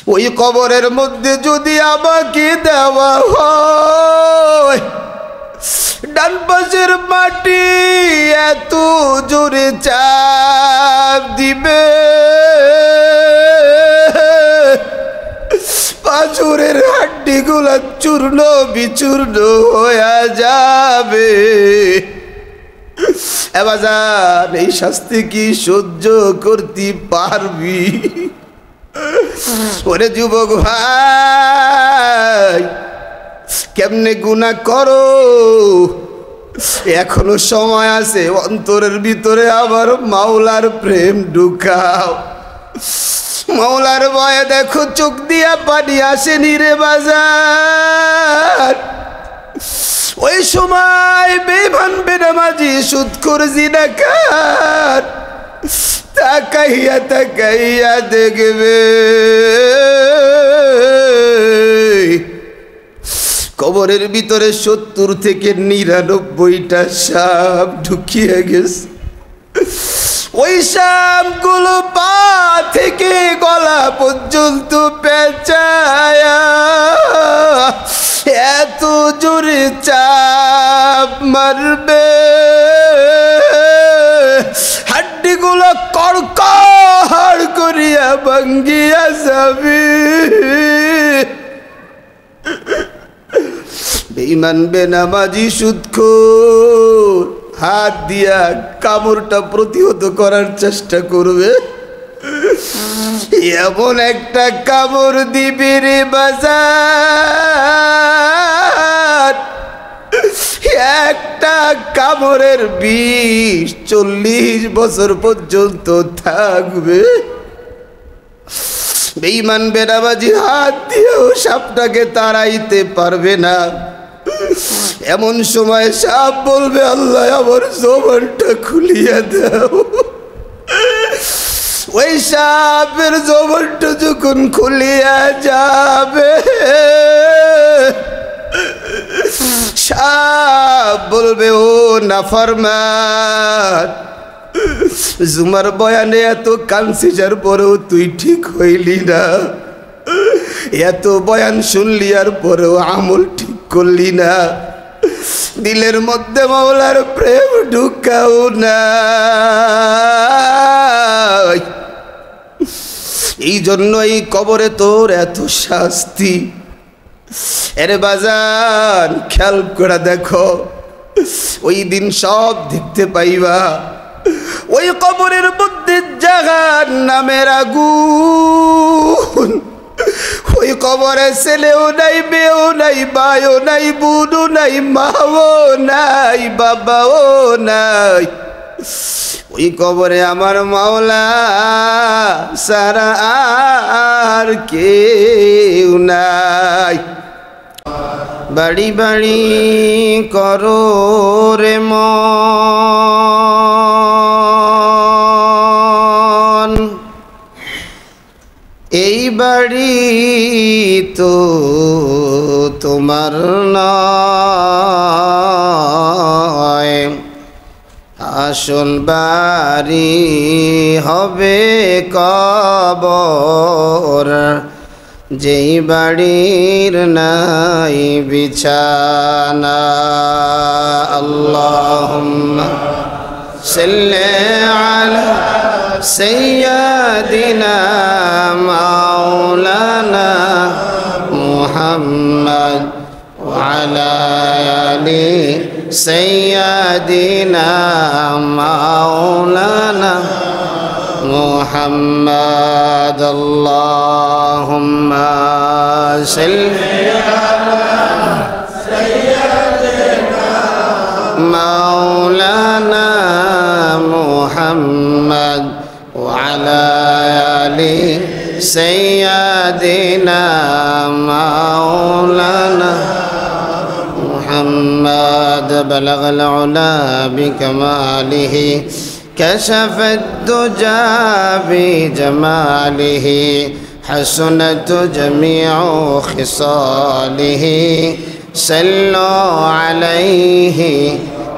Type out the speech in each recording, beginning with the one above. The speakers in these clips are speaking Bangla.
ওই কবরের মধ্যে যদি আমাকে দেওয়া হয়, ডান পাশের মাটি এত জোরে চাপ দিবে, পাঁজরের হাড্ডিগুলা চূর্ণ বিচূর্ণ হয়ে যাবে। এবাজান, এই শাস্তি কি সহ্য করতে পারবি? ওরে যুবক ভাই, কেমনে গুনাহ করো, এখনো সময় আছে। অন্তরের ভিতরে আবার মাওলার প্রেম ঢুকাও। মাওলার ভয়ে দেখো চোখ দিয়া পানি আসেনি রে বাজার। ওই সময় বেঈমান বেনামাজি সুদখোর জিনাকার তাকাইয়া তাকাইয়া দেখবে কবরের ভিতরে 70 থেকে 99টা সাপ ঢুকিয়ে গেছে। ওই সাপগুলো পা থেকে গলা পর্যন্ত পেঁচায়া এত জোরে চাপ মারবে, হাড্ডিগুলো কড়কড় করিয়া ভাঙ্গিয়া যাবে। বেঈমান বেনামাজি সুদখোর হাত দিয়া কামড়টা প্রতিহত করার চেষ্টা করবে, এমন একটা কামড় দিবি রে বাজার, একটা কামড়ের বিষ 40 বছর পর্যন্ত থাকবে। বেঈমান বেনামাজি হাত দিয়েও সাপটাকে তাড়াইতে পারবে না। এমন সময় সাপ বলবে, আল্লাহ আমার জবানটা খুলিয়া দাও। ওই সাপের জবানটা যখন খুলিয়া যাবে, সাপ বলবে, ও নাফরমান, জুমার বয়ানে এত কানছি, যার পরেও তুই ঠিক হইলি না, এত বয়ান শুনলি আর পরেও আমল ঠিক করলি না, দিলের মধ্যে মাওলার প্রেম ঢুকাও না। এই জন্য এই কবরে তোর এত শাস্তি। এরে বাজান, খেয়াল করে দেখো, ওই দিন সব দেখতে পাইবা। ওই কবরের মধ্যে জাহান্নামের আগুন। ওই কবরে ছেলেও নাই, মেয়েও নাই, ভাইও নাই, বোনও নাই, মাও নাই, বাবাও নাই। ওই কবরে আমার মাওলা সারা আর কেউ নাই। বাড়ি বাড়ি করো রে মন, এই বাড়ি তো তোমার নয়, আসল বাড়ি হবে কবর, যেই বাড়ির নাই বিছানা। আল্লাহুম্মা সাল্লি আলা সাইয়্যিদিনা মাওলানা মুহাম্মদ ওয়া আলা আলি সাইয়্যিদিনা মাওলানা মুহাম্মদ। আল্লাহুম্মা সাল্লি আলা সাইয়্যিদিনা মাওলানা মুহাম্মদ ওয়া আলা আলি সাইয়্যিদিনা মাওলানা মুহাম্মদ। বালাগাল উলা বিকামালিহি كشف الدجى بجماله حسنت جميع خصاله صلوا عليه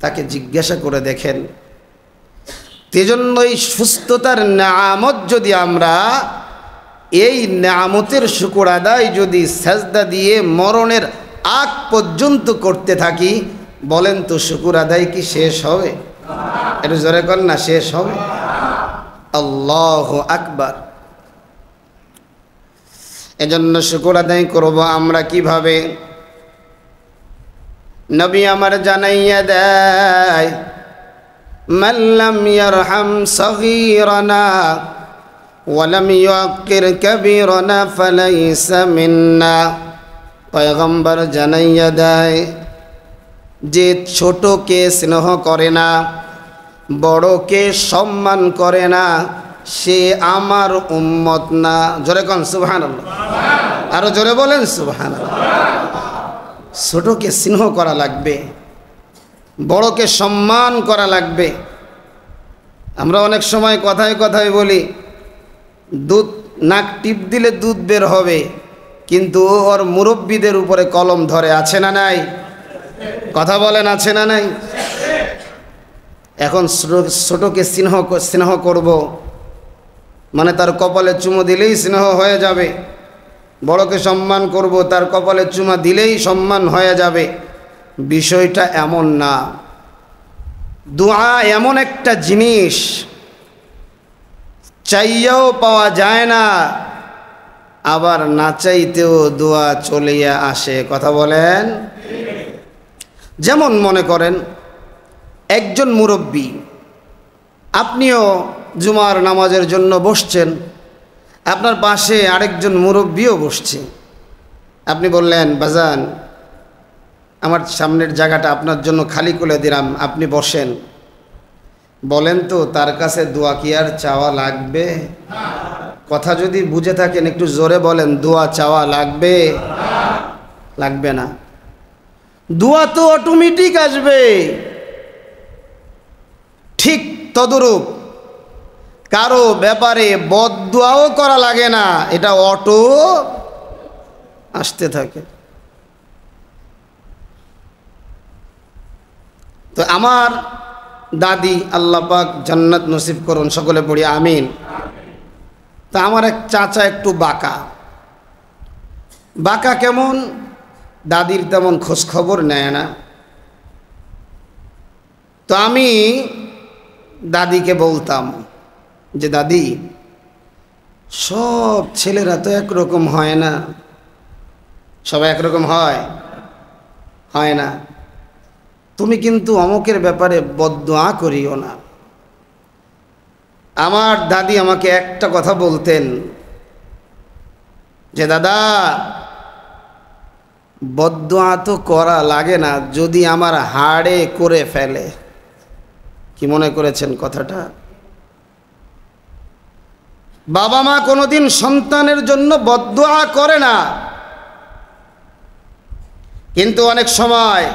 তাকে জিজ্ঞাসা করে দেখেন। সেজন্যই সুস্থতার নেয়ামত যদি আমরা এই নেয়ামতের শুকর আদায় যদি সাজদা দিয়ে মরণের আগ পর্যন্ত করতে থাকি, বলেন তো শুকর আদায় কি শেষ হবে? একটু জোরে কর না, শেষ হবে? আল্লাহু আকবার। এজন্য শুকর আদায় করব আমরা কিভাবে? নবী আমার জানাইয়া দেয়, মান লাম ইয়ারহাম সগীরানা ওয়া লাম ইউক্কির কাবীরানা ফালাইসা মিন্না। পয়গম্বর জানাইয়া দেয়, যে ছোটকে স্নেহ করে না, বড়কে সম্মান করে না, সে আমার উম্মত না। জোরে কোন সুবহানাল্লাহ, আরো জোরে বলেন সুবহানাল্লাহ। ছোটকে স্নেহ করা লাগবে, বড়কে সম্মান করা লাগবে। আমরা অনেক সময় কথায় কথায় বলি, দুধ নাক টিপ দিলে দুধ বের হবে, কিন্তু ওর মুরব্বীদের উপরে কলম ধরে, আছে না নাই? কথা বলেন, আছে না নাই? এখন ছোটকে স্নেহ করব মানে তার কপালে চুমো দিলেই স্নেহ হয়ে যাবে, বড়কে সম্মান করব তার কপালে চুমা দিলেই সম্মান হয়ে যাবে। বিষয়টা এমন না। দোয়া এমন একটা জিনিস, চাইয়াও পাওয়া যায় না, আবার না চাইতেও দোয়া চলিয়া আসে। কথা বলেন। যেমন মনে করেন একজন মুরব্বী, আপনিও জুমার নামাজের জন্য বসছেন, আপনার পাশে আরেকজন মুরব্বীও বসছে। আপনি বললেন, বাজান আমার সামনের জায়গাটা আপনার জন্য খালি করে দিলাম, আপনি বসেন। বলেন তো তার কাছে দোয়া কি আর চাওয়া লাগবে? কথা যদি বুঝে থাকেন একটু জোরে বলেন, দোয়া চাওয়া লাগবে? লাগবে না। দোয়া তো অটোমেটিক আসবে। ঠিক তদরূপ কারো ব্যাপারে বদদোয়াও করা লাগে না, এটা অটো আসতে থাকে। তো আমার দাদি, আল্লাহ পাক জান্নাত নসিব করুন, সকলে পড়ি আমিন। তা আমার এক চাচা একটু বাঁকা। বাঁকা কেমন? দাদির তেমন খোঁজ খবর নেয় না। তো আমি দাদিকে বলতাম যে, দাদি সব ছেলেরা তো একরকম হয় না। সবাই একরকম হয়? হয় না। তুমি কিন্তু অমুকের ব্যাপারে বদদোয়া করিও না। আমার দাদি আমাকে একটা কথা বলতেন যে, দাদা বদদোয়া তো করা লাগে না যদি আমার হাড়ে করে ফেলে। কি মনে করেছেন কথাটা? বাবা মা কোনোদিন সন্তানের জন্য বদদোয়া করে না, কিন্তু অনেক সময়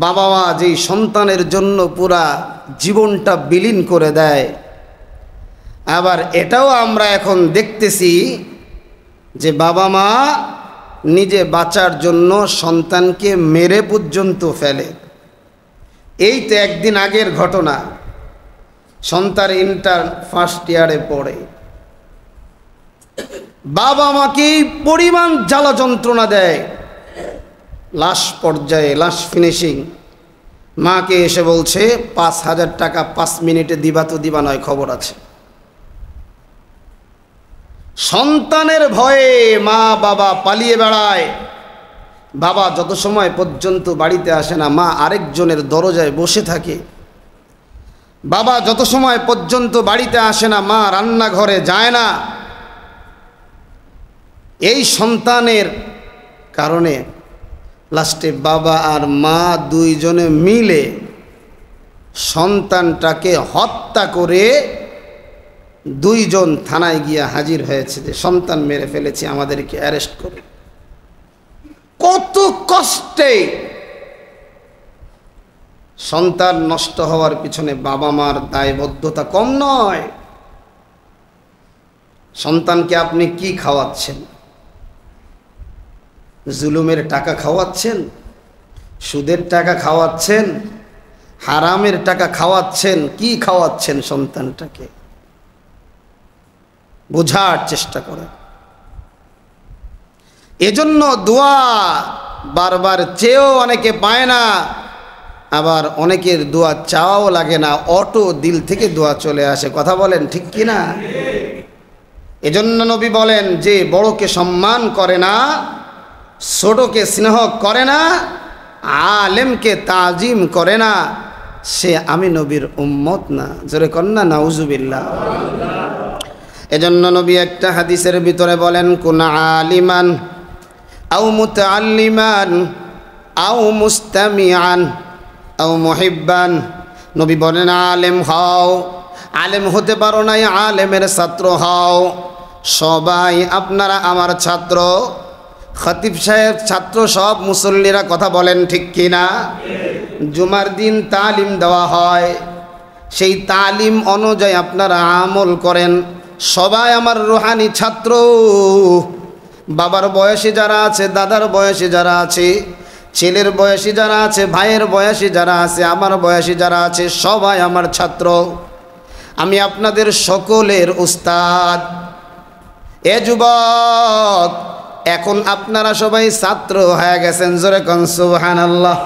বাবা মা যেই সন্তানের জন্য পুরা জীবনটা বিলীন করে দেয়, আবার এটাও আমরা এখন দেখতেছি যে বাবা মা নিজে বাঁচার জন্য সন্তানকে মেরে পর্যন্ত ফেলে। এই তো একদিন আগের ঘটনা, সন্তান ইন্টার ফার্স্ট ইয়ারে পড়ে, বাবা মাকে এই পরিমাণ জ্বালা যন্ত্রণা দেয়, লাশ পর্যায়ে, লাশ ফিনিশিং। মাকে এসে বলছে 5,000 টাকা 5 মিনিটে দিবা তো দিবা নয়, খবর আছে। সন্তানের ভয়ে মা বাবা পালিয়ে বেড়ায়। বাবা যত সময় পর্যন্ত বাড়িতে আসে না, মা আরেকজনের দরজায় বসে থাকে। বাবা যত সময় পর্যন্ত বাড়িতে আসে না, মা রান্নাঘরে যায় না। এই সন্তানের কারণে লাস্টে বাবা আর মা দুইজনে মিলে সন্তানটাকে হত্যা করে দুইজন থানায় গিয়ে হাজির হয়েছে যে সন্তান মেরে ফেলেছে, আমাদেরকে অ্যারেস্ট করে। কত কষ্টে সন্তান নষ্ট হওয়ার পিছনে বাবা মার দায়বদ্ধতা কম নয়। সন্তানকে আপনি কি খাওয়াচ্ছেন? জুলুমের টাকা খাওয়াচ্ছেন? সুদের টাকা খাওয়াচ্ছেন, হারামের টাকা খাওয়াচ্ছেন, কি খাওয়াচ্ছেন সন্তানটাকে বোঝার চেষ্টা করেন। এজন্য দোয়া বারবার চেয়েও অনেকে পায় না, আবার অনেকের দোয়া চাওয়াও লাগে না, অটো দিল থেকে দোয়া চলে আসে। কথা বলেন ঠিক কি না? এজন্য নবী বলেন, যে বড়কে সম্মান করে না, ছোটকে স্নেহ করে না, আলেমকে তাজিম করে না, সে আমি নবীর উম্মত না। জোরে কন্যা নাউজুবিল্লাহ। এজন্য নবী একটা হাদিসের ভিতরে বলেন, কুন আলিমান আও মুতাআল্লিমান আও মুস্তামিআন আও মুহিব্বান। নবী বলেন, আলেম হও, আলেম হতে পারো নাই, আলেমের ছাত্র হও। সবাই আপনারা আমার ছাত্র। খতিব সাহেব ছাত্র, সব মুসল্লিরা কথা বলেন ঠিক কিনা? জুমার দিন তালিম দেওয়া হয়, সেই তালিম অনুযায়ী আপনারা আমল করেন। সবাই আমার রুহানি ছাত্র। বাবার বয়সী যারা আছে, দাদার বয়সী যারা আছে, ছেলের বয়সী যারা আছে, ভাইয়ের বয়সী যারা আছে, আমার বয়সী যারা আছে, সবাই আমার ছাত্র। আমি আপনাদের সকলের উস্তাদ। এ যুবক, এখন আপনারা সবাই ছাত্র হয়ে গেছেন। জোরে কোন সুবহানাল্লাহ।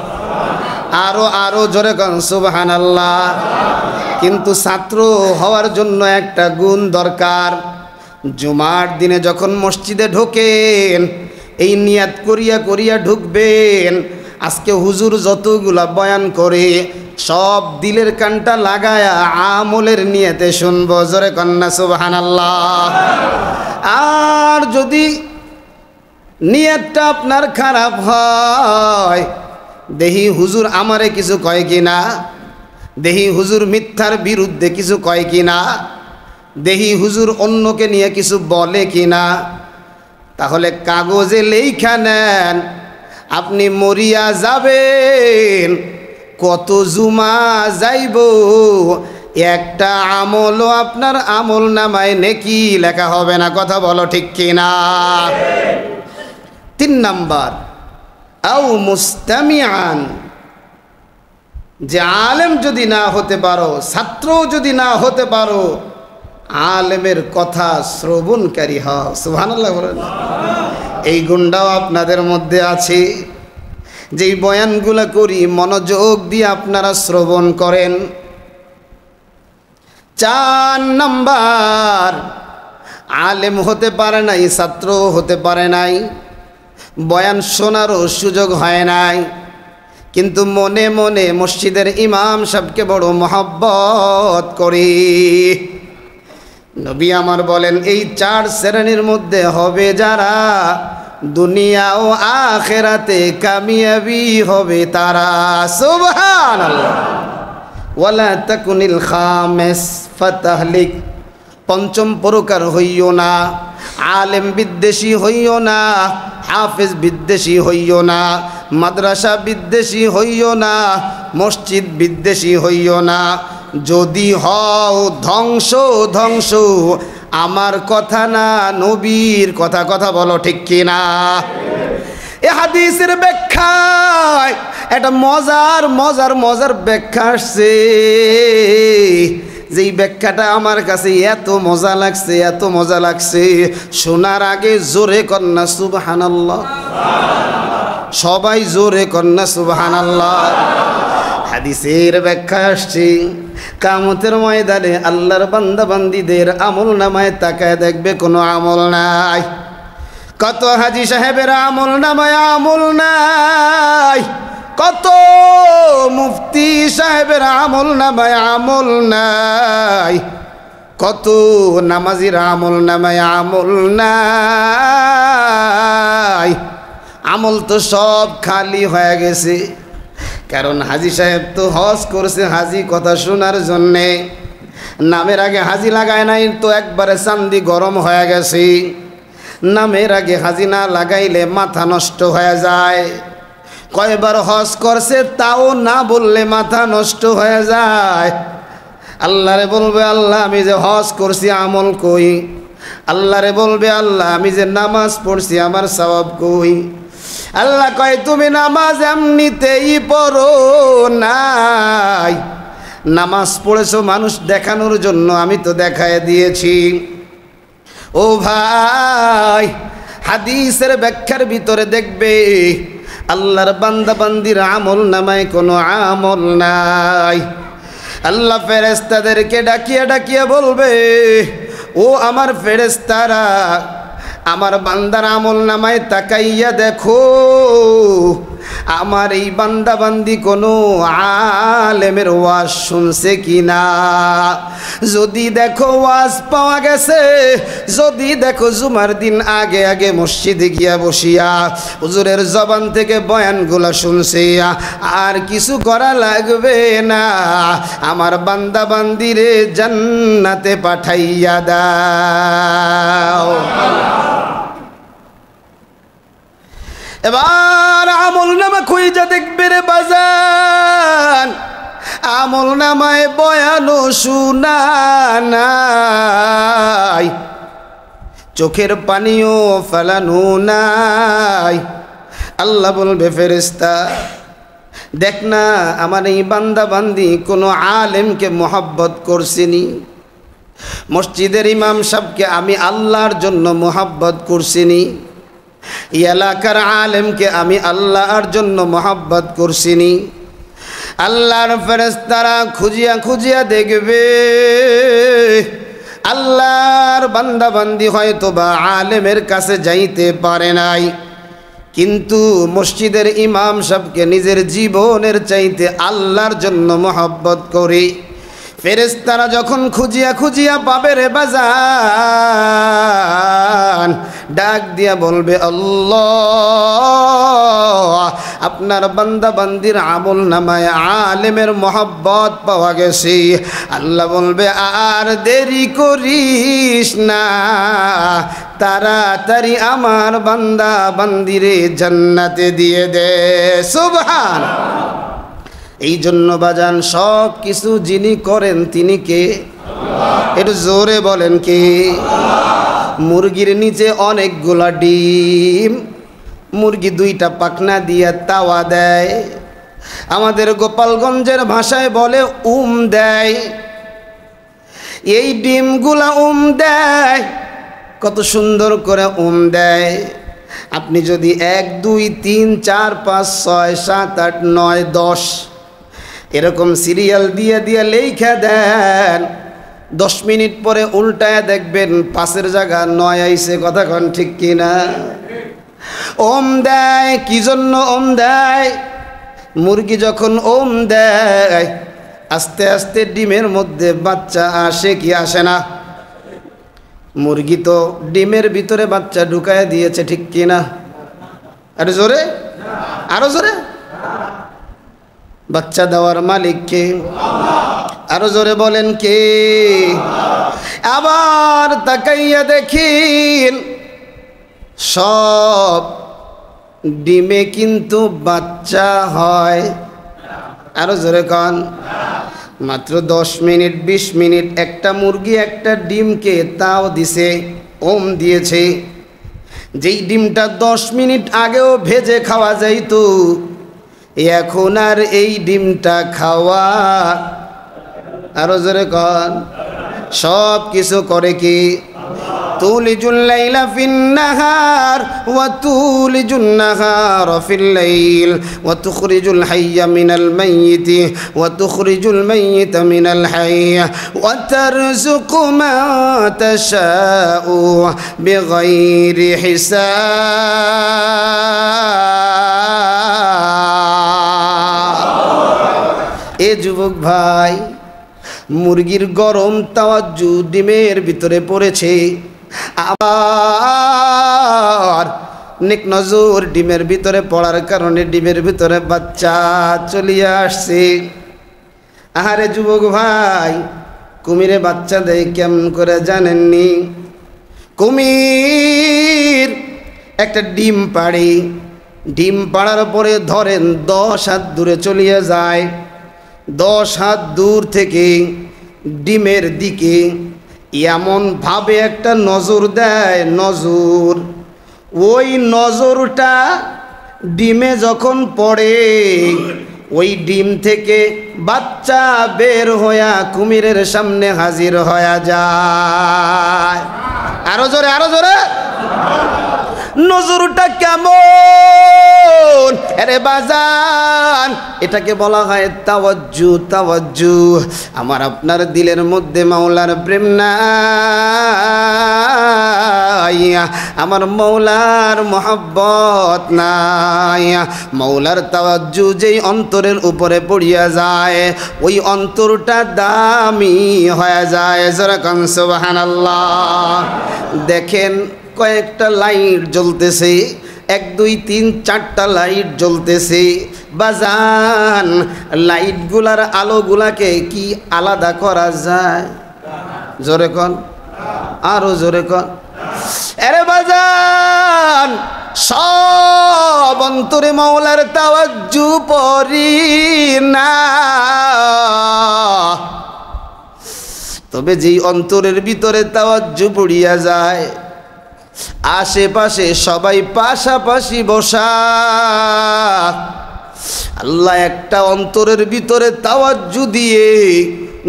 আরো জোরে কোন সুবহানাল্লাহ। কিন্তু ছাত্র হওয়ার জন্য একটা গুণ দরকার। জুমার দিনে যখন মসজিদে ঢোকেন, এই নিয়াত করিয়া করিয়া ঢুকবেন, আজকে হুজুর যতগুলা বয়ান করে সব দিলের কানটা লাগায়া আমলের নিয়তে শুনবো। জোরে কন্যা সুবহানাল্লাহ। আর যদি নিয়তটা আপনার খারাপ হয়, দেহি হুজুর আমারে কিছু কয় কিনা, দেহি হুজুর মিথ্যার বিরুদ্ধে কিছু কয় কিনা, দেহি হুজুর অন্যকে নিয়ে কিছু বলে কিনা, তাহলে কাগজে লেখা নেন, আপনি মরিয়া যাবেন, কত জুমা যাইব, একটা আমলও আপনার আমল নামায় নেকি লেখা হবে না। কথা বলো ঠিক কিনা? 3 নাম্বার, আও মুস্তামিআন। যে আলেম যদি না হতে পারো, ছাত্র যদি না হতে পারো, আলেমের কথা শ্রবণকারী হও। সুবহানাল্লাহ বলেন। এই গুণটাও আপনাদের মধ্যে আছে, যেই বয়ানগুলো করি মনোযোগ দিয়ে আপনারা শ্রবণ করেন। 4 নাম্বার, আলেম হতে পারে নাই, ছাত্র হতে পারে নাই, বয়ান শোনারও সুযোগ হয় নাই, কিন্তু মনে মনে মসজিদের ইমাম সাহেবকে বড় মহব্বত করি। নবী আমার বলেন, এই 4 শ্রেণীর মধ্যে হবে যারা, দুনিয়া ও আখিরাতে কামিয়াবি হবে তারা। সুবহানাল্লাহ। ওয়ালা তাকুনিল খামিস ফাতাহলিক। 5ম প্রকার হইও না, আলেম বিদ্বেষী হইও না, হাফেজ বিদ্বেষী হইও না, মাদ্রাসা বিদ্বেষী হইও না, মসজিদ বিদ্বেষী হইও না। যদি হও ধ্বংস ধ্বংস, আমার কথা না, নবীর কথা। কথা বলো ঠিক কিনা? এ হাদিসের ব্যাখ্যায় একটা মজার মজার মজার ব্যাখ্যা আসছে, যেই ব্যাখ্যাটা আমার কাছে এত মজা লাগছে, এত মজা লাগছে, শোনার আগে জোরে কন্যা সুবহানাল্লাহ। সবাই জোরে কন্যা সুবহানাল্লাহ। হাদিসের ব্যাখ্যা আসছে, কিয়ামতের ময়দানে আল্লাহর বান্দা বান্দীদের আমল নামায় তাকায় দেখবে কোনো আমল নাই। কত হাজি সাহেবের আমল নামায় আমল নাই, কত মুফতি সাহেবের আমল নামায় আমল নাই, কত নামাজির আমল নামায় আমল নাই। আমল তো সব খালি হয়ে গেছে, কারণ হাজি সাহেব তো হজ করছে হাজি কথা শোনার জন্যে, নামের আগে হাজি লাগায় নাই তো একবারে চান্দি গরম হয়ে গেছে। নামের আগে হাজি না লাগাইলে মাথা নষ্ট হয়ে যায়। কয়বার হজ করছে তাও না বললে মাথা নষ্ট হয়ে যায়। আল্লাহরে বলবে, আল্লাহ আমি যে হজ করছি আমল কই? আল্লাহরে বলবে, আল্লাহ আমি যে নামাজ পড়ছি আমার সওয়াব কই? আল্লাহ কয় তুমি নামাজ এমনিতেই পড়ো নাই, নামাজ পড়েছো মানুষ দেখানোর জন্য, আমি তো দেখায় দিয়েছি। ও ভাই, হাদিসের ব্যাখ্যার ভিতরে দেখবে আল্লাহর বান্দা বান্দির আমল নামায় কোনো আমল নাই। আল্লাহ ফেরেশতাদেরকে ডাকিয়ে ডাকিয়ে বলবে, ও আমার ফেরেশতারা, আমার বান্দার আমল নামায় তাকাইয়া দেখো আমার এই বান্দা বান্দি কোনো আলেমের ওয়াজ শুনছে কিনা। যদি দেখো ওয়াজ পাওয়া গেছে, যদি দেখো জুমার দিন আগে আগে মসজিদে গিয়া বসিয়া হুজুরের জবান থেকে বয়ানগুলা শুনছে, আর কিছু করা লাগবে না, আমার বান্দা বান্দিরে জান্নাতে পাঠাইয়া দাও। এবার আমল নামা খুঁজা দেখবে রে বাজান, আমল নামায় বয়ানো শুনা নাই, চোখের পানিও ফেলানো নাই। আল্লাহ বলবে ফেরেশতা দেখ না আমার এই বান্দা বান্দি কোনো আলেমকে মোহাব্বত করছিনি, মসজিদের ইমাম সাহেবকে আমি আল্লাহর জন্য মোহাব্বত করছিনি, এলাকার আলেমকে আমি আল্লাহর জন্য মোহাব্বত করছিনি। আল্লাহর ফেরেশতারা খুঁজিয়া খুঁজিয়া দেখবে আল্লাহর বান্দা বান্দি হয়তো বা আলেমের কাছে যাইতে পারে নাই, কিন্তু মসজিদের ইমাম সাহেবকে নিজের জীবনের চাইতে আল্লাহর জন্য মোহাব্বত করে। ফেরেশতারা যখন খুঁজিয়া খুঁজিয়া পাবে রে বাজান, ডাক দিয়া বলবে আল্লাহ আপনার বান্দা বান্দির আমল নামায় আলেমের মোহাব্বত পাওয়া গেছে। আল্লাহ বলবে আর দেরি করিস না, তাড়াতাড়ি আমার বান্দা বান্দিরে জান্নাতে দিয়ে দে। সুবহানাল্লাহ। এই জন্য বাজান সব কিছু যিনি করেন তিনি কে? একটু জোরে বলেন কে? মুরগির নিচে অনেকগুলা ডিম, মুরগি দুইটা পাখনা দিয়ে তাওয়া দেয়, আমাদের গোপালগঞ্জের ভাষায় বলে দেয়। এই ডিমগুলা দেয়, কত সুন্দর করে দেয়। আপনি যদি 1 2 3 4 5 6 7 8 9 10 এরকম সিরিয়াল দিয়ে দিয়ে লেখা দেন, 10 মিনিট পরে উল্টায় দেখবেন 5-এর জায়গা 9 আইছে। কথা কন ঠিক কিনা? দেয় কি জন্য? দেয় মুরগি যখন দেয় আস্তে আস্তে ডিমের মধ্যে বাচ্চা আসে কি আসে না? মুরগি তো ডিমের ভিতরে বাচ্চা ঢুকায় দিয়েছে, ঠিক কিনা? আরে জোরে, আরো জোরে। বাচ্চা দেওয়ার মালিক কে? আরো জোরে বলেন কে? আবার তাকাইয়া দেখিন সব ডিমে কিন্তু বাচ্চা হয়। আরো জোরে কন। মাত্র 10 মিনিট 20 মিনিট একটা মুরগি একটা ডিমকে তাও দিছে, দিয়েছে। যেই ডিমটা 10 মিনিট আগেও ভেজে খাওয়া যাইতো, এখন আর এই ডিমটা খাওয়া। আরো জোরে কন। সব কিছু করে কি? তুলিজুল লাইলা ফিন নাহার ওয়া তুলিজুন নাহারা ফিল লাইল ওয়া তুখরিজুল হাইয়া মিনাল মাইয়িতি ওয়া তুখরিজুল মাইয়িতা মিনাল হাইয়্য ওয়া তারযুকু মা তাশাউ বিগাইরি হিসাব। এ যুবক ভাই, মুরগির গরম তাওয়া ডিমের ভিতরে পড়েছে, আবার নেক নজর ডিমের ভিতরে পড়ার কারণে ডিমের ভিতরে বাচ্চা চলিয়ে আসছে। আহারে যুবক ভাই, কুমিরে বাচ্চা দেয় কেমন করে জানেননি? কুমির একটা ডিম পাড়ে, ডিম পাড়ার পরে ধরেন 10 হাত দূরে চলিয়ে যায়, 10 হাত দূর থেকে ডিমের দিকে এমন ভাবে একটা নজর দেয়, নজর, ওই নজরটা ডিমে যখন পড়ে ওই ডিম থেকে বাচ্চা বের হইয়া কুমিরের সামনে হাজির হয়ে যায়। আরো জোরে, আরো জোরে। নজরটা কেমন আরে বাজান, এটাকে বলা হয় তাওয়াজ্জু। তাওয়াজ্জু, আমার আপনার দিলের মধ্যে মাওলার প্রেম নাই, আমার মৌলার মহব্বত নাই। মৌলার তাওয়াজ্জু যেই অন্তরের উপরে পড়িয়া যায় ওই অন্তরটা দামি হয়ে যায়। যেরকম সুবহানাল্লাহ। দেখেন কয়েকটা লাইট জ্বলতেছে, 1 2 3 4টা লাইট জ্বলতেছে। বাজান লাইটগুলার আলোগুলাকে কি আলাদা করা যায়? জোরে কন, আরো জোরে কন। আরে বাজান সব অন্তরে মাওলার তাওয়াজ্জু পড়ি না, তবে যেই অন্তরের ভিতরে তাওয়াজ্জু পড়িয়া যায় আশেপাশে সবাই পাশাপাশি বসা, আল্লাহ একটা অন্তরের ভিতরে তাওয়াজ্জু দিয়ে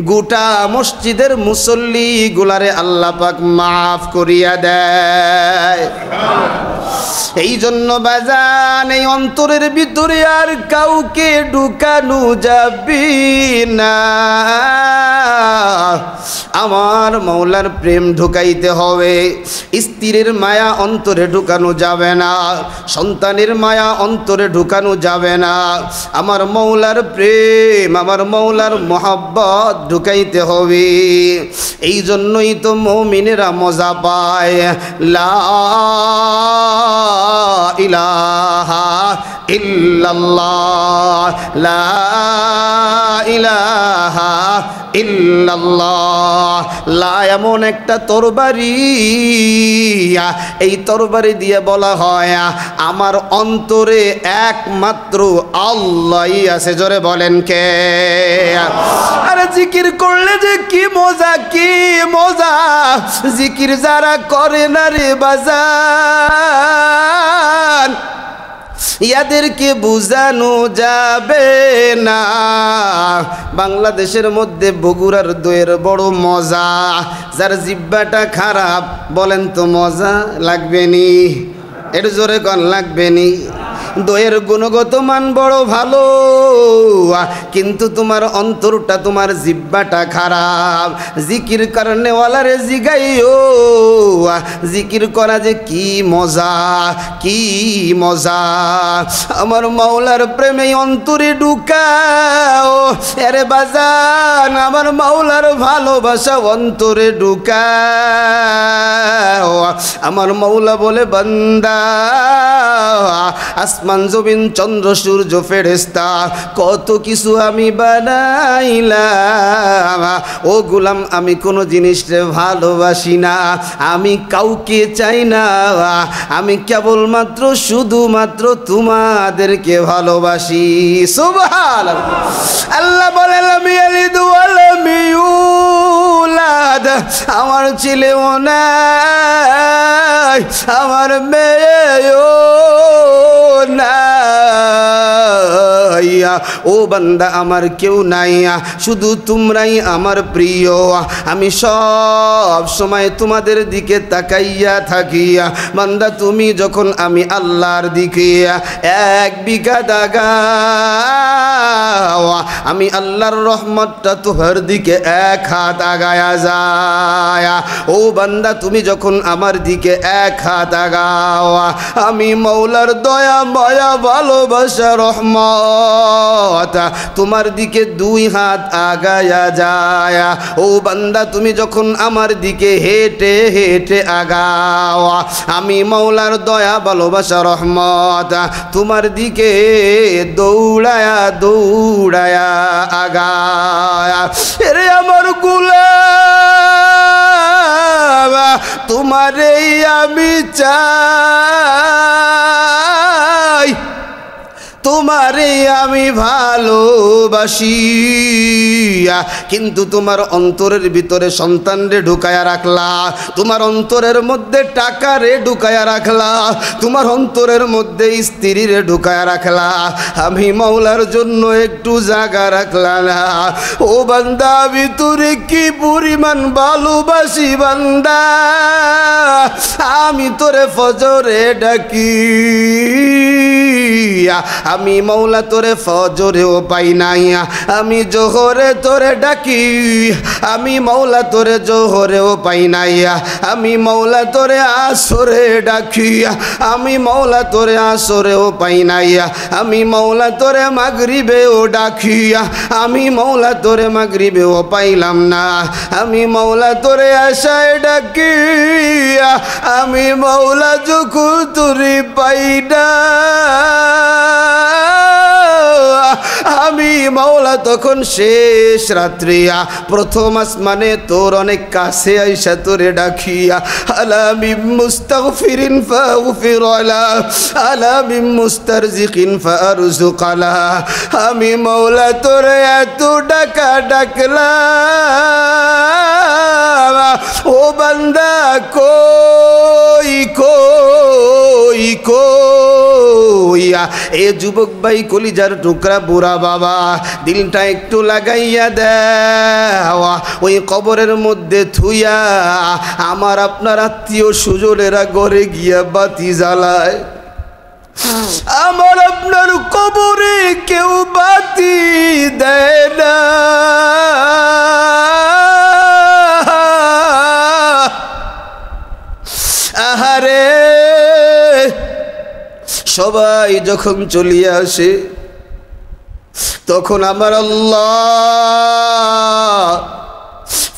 গোটা মসজিদের মুসল্লি গুলারে আল্লাহ পাক মাফ করিয়া দেয়। এই জন্য বাজান এই অন্তরের ভিতরে আর কাউকে ঢুকানো যাবে না, আমার মৌলার প্রেম ঢুকাইতে হবে। স্ত্রীর মায়া অন্তরে ঢুকানো যাবে না, সন্তানের মায়া অন্তরে ঢুকানো যাবে না, আমার মৌলার প্রেম আমার মৌলার মহব্বত ঢুকাইতে হবে। এই জন্যই তো মুমিনেরা মজা পায়। লা ইলাহা ইল্লাল্লাহ, লা ইলাহা ইল্লাল্লাহ। লা এমন একটা তরবারি, এই তরবারি দিয়ে বলা হয় আমার অন্তরে একমাত্র আল্লাহই আছে। জোরে বলেন কে? আরে জিকির করলে যে কি মজা, কি মজা। জিকির যারা করে না রে বাজান ইয়াদেরকে বুঝানো যাবে না। বাংলাদেশের মধ্যে বগুড়ার দইয়ের বড় মজা, যার জিব্বাটা খারাপ বলেন তো মজা লাগবেনি? এর জোরে কন লাগবেনি? দইয়ের গুণগত মান বড় ভালো, কিন্তু তোমার অন্তরটা তোমার জিব্বাটা খারাপ। জিকির করনে ওয়ালারে জিগাইও জিকির করা যে কি মজা, কি মজা। আমার মাওলার প্রেমে অন্তরে ঢুকাও আরে বাজান, আমার মাওলার ভালোবাসা অন্তরে ঢুকাও। আমার মাওলা বলে বান্দা আসমান জমিন চন্দ্র সূর্য ফেরেশতা কত কিছু আমি বানাইলাম, ও গোলাম আমি কোনো জিনিসকে ভালোবাসি না, আমি কাউকে চাই না, আমি কেবলমাত্র শুধুমাত্র তোমাদেরকে ভালোবাসি। সুবহানাল্লাহ। আল্লাহ বলে লাম ইয়ালিদ ওয়া লাম ইউলাদ, আমার ছেলেও নাই আমার মেয়েও নাই, ও বান্দা আমার কেউ নাই, শুধু তোমরাই আমার প্রিয়। আমি সব সময় তোমাদের দিকে তাকাইয়া থাকি। বান্দা তুমি যখন আমি আল্লাহর দিকে 1 বিঘা দাগাও, আমি আল্লাহর রহমতটা তোমার দিকে 1 হাত আগায়া যায়। ও বান্দা তুমি যখন আমার দিকে 1 হাত আগাও, আমি মৌলার দয়া মায়া ভালোবাসা রহমত তোমার দিকে 2 হাত আগায়া যায়। ও বান্দা তুমি যখন আমার দিকে হেঁটে হেঁটে আগাও, আমি মৌলার দয়া ভালোবাসা রহমত তোমার দিকে দৌড়ায়া দৌড়ায়া আগায়। রে আমার গোলাম তোমারেই আমি চাই, তোমারে আমি ভালোবাসি, কিন্তু তোমার অন্তরের ভিতরে সন্তানরে ঢুকায়া রাখলা, তোমার অন্তরের মধ্যে টাকারে ঢুকায়া রাখলা, তোমার অন্তরের মধ্যে স্ত্রীরে ঢুকায়া রাখলা, আমি মাওলার জন্য একটু জায়গা রাখলা না। ও বান্দা আমি তোরে কি পরিমাণ ভালোবাসি বান্দা, আমি তোরে ফজরে ডাকি, আমি মাওলা তোরে ফজরেও পাই নাই, আমি জোহরে তোরে ডাকি, আমি মাওলা তোরে জোহরেও পাই নাই, আমি মাওলা তোরে আসরে ডাকি, আমি মাওলা তোরে আসরেও পাই নাই, আমি মাওলা তোরে মাগরিবেও ডাকি, আমি মাওলা তোরে মাগরিবেও পাইলাম না, আমি মাওলা তোরে আশায় ডাকি, আমি মাওলা যখন তোরে পাই না, আমি মাওলা তখন শেষ রাত্রিয়া প্রথম আসমানে তোর অনেক কাছে আইসা তোরে ডাকিয়া, আলা মিন মুস্তাগফিরিন ফাগফির আলা, আলা মিন মুস্তারজিকিন ফারজুক আলা, আমি মাওলা তোরে এত ডাকা ডাকলাম, ও বান্দা কই কই কই, এ যুবক ভাই কলিজার টুকরা বুড়া বাবা, দিলটা একটু লাগাইয়া দেওয়া, ওই কবরের মধ্যে থুইয়া আমার আপনার আত্মীয় সুজনেরা ঘরে গিয়া বাতি জ্বালায়, আমার আপনার কবরে কেউ বাতি দেয় না, আহারে সবাই যখন চলিয়ে আসে তখন আমার আল্লাহ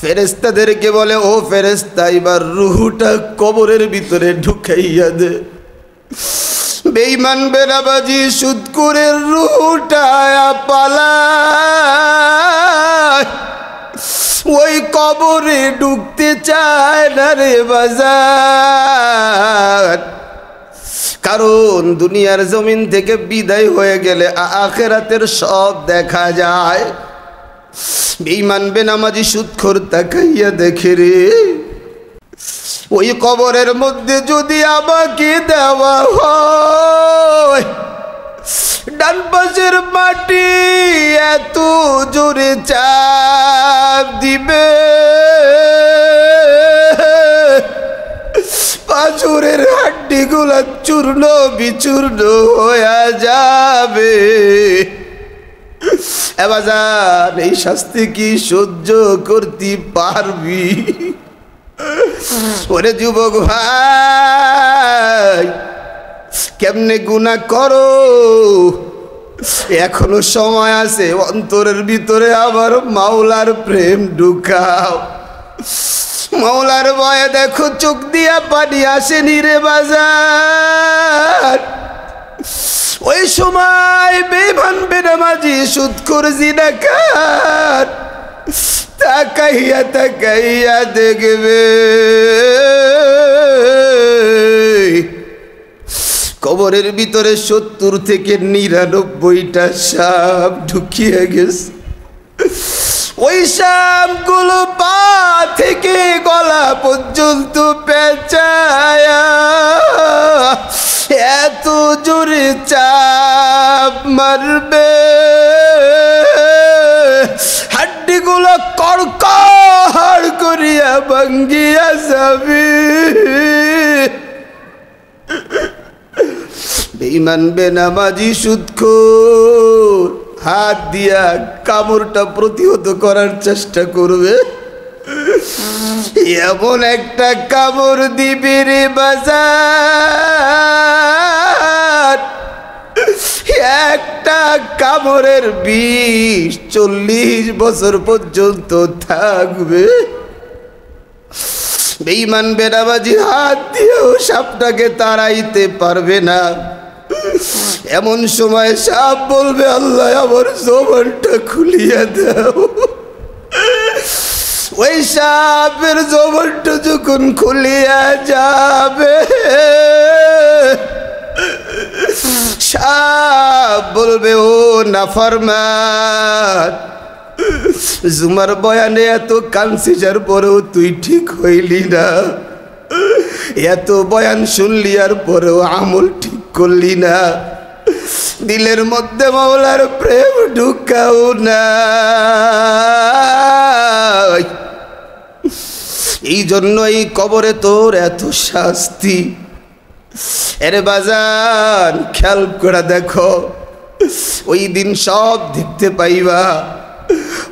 ফেরেশতাদেরকে বলে, ও ফেরেশতা এবার রূহটা কবরের ভিতরে ঢুকাইয়া দে। বেঈমান বেনামাজি সুদখোরের রূহটা পালায়, ওই কবরে ঢুকতে চায় না রে বাজার, কারণ দুনিয়ার জমিন থেকে বিদায় হয়ে গেলে আখিরাতের সব দেখা যায়। বেঈমান বেনামাজি সুদখোর তাকাইয়া দেখে রে, ওই কবরের মধ্যে যদি আমাকে দেওয়া হয়, ডান পাশের মাটি এত জোরে চাপ দিবে, পাঁজরের হাড্ডিগুলা চূর্ণ বিচূর্ণ হয়ে যাবে। এবাজান এই শাস্তি কি সহ্য করতে পারবি? ওরে যুবক ভাই, কেমনে গুনাহ করো, এখনো সময় আছে, অন্তরের ভিতরে আবার মাওলার প্রেম ঢুকাও। মাওলার ভয়ে দেখো চোখ দিয়া পানি আসেনি রে বাজার, ওই সময় বেঈমান বেনামাজি সুদখোর জিনাকার তাকাইয়া তাকাইয়া দেখবে কবরের ভিতরে 70 থেকে 99টা সাপ ঢুকিয়ে গেছে। ওই সাপগুলো পা থেকে গলা পর্যন্ত পেঁচায়া এত জোরে চাপ মারবে, হাড্ডিগুলো কড়কড় করিয়া ভাঙ্গিয়া যাবে। বেঈমান বেনামাজি সুদখোর হাত দিয়া কামড়টা প্রতিহত করার চেষ্টা করবে, এমন একটা কামড় দিবি রে বাজার, একটা কামড়ের বিষ 40 বছর পর্যন্ত থাকবে। বেঈমান বেনামাজি হাত দিয়েও সাপটাকে তাড়াইতে পারবে না। এমন সময় সাপ বলবে, আল্লাহ আমার জবানটা খুলিয়া দাও। ওই সাপের জবানটা যখন খুলিয়া যাবে, সাপ নাফরমান। জুমার বয়ানে এত কাঁদছি যার পরেও তুই ঠিক হইলি না, এত বয়ান শুনলি আর পরেও আমল ঠিক করলি না, দিলের মধ্যে মাওলার প্রেম ঢুকাও না। এই জন্য এই কবরে তোর এত শাস্তি। এরে বাজান খেয়াল করে দেখো, ওই দিন সব দেখতে পাইবা।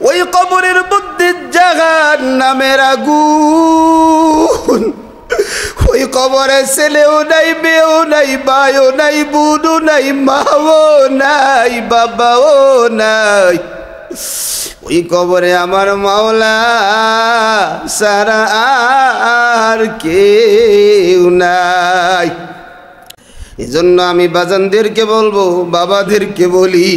ওই কবরের মধ্যে জাহান্নামের আগুন। ওই কবরে ছেলেও নাই, মেয়েও নাই, ভাইও নাই, বোনও নাই, মাও নাই, বাবাও নাই। ওই কবরে আমার মাওলা সারা আর কেউ নাই। এজন্য আমি বাজানদেরকে বলবো, বাবাদেরকে বলি,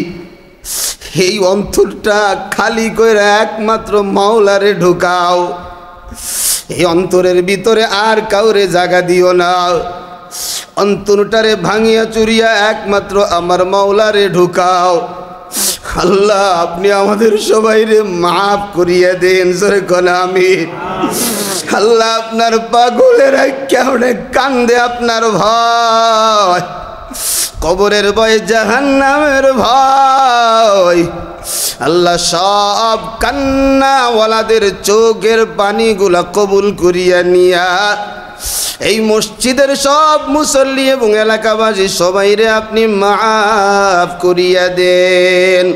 এই অন্তরটা খালি করে একমাত্র মাওলারে ঢুকাও। এই অন্তরের ভিতরে আর কাউরে জায়গা দিও না। অন্তরটারে ভাঙিয়া চুরিয়া একমাত্র আমার মাওলারে ঢুকাও। আল্লাহ আপনি আমাদের সবাইরে মাফ করিয়া দেন, জোরে কোন আমিন। আল্লাহ আপনার পাগলেরা কেমনে কান্দে আপনার ভয়, কবরের ভয়, জাহান্নামের ভয়। আল্লাহ সব কান্নাওয়ালাদের চোখের পানিগুলা কবুল করিয়া নিয়া এই মসজিদের সব মুসল্লি এবং এলাকাবাসী সবাইরে আপনি মাফ করিয়া দেন।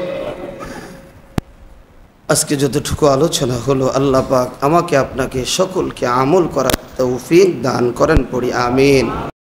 আজকে যতটুকু আলোচনা হলো, আল্লাহ পাক আমাকে আপনাকে সকলকে আমল করার তৌফিক দান করেন, পড়ি আমিন।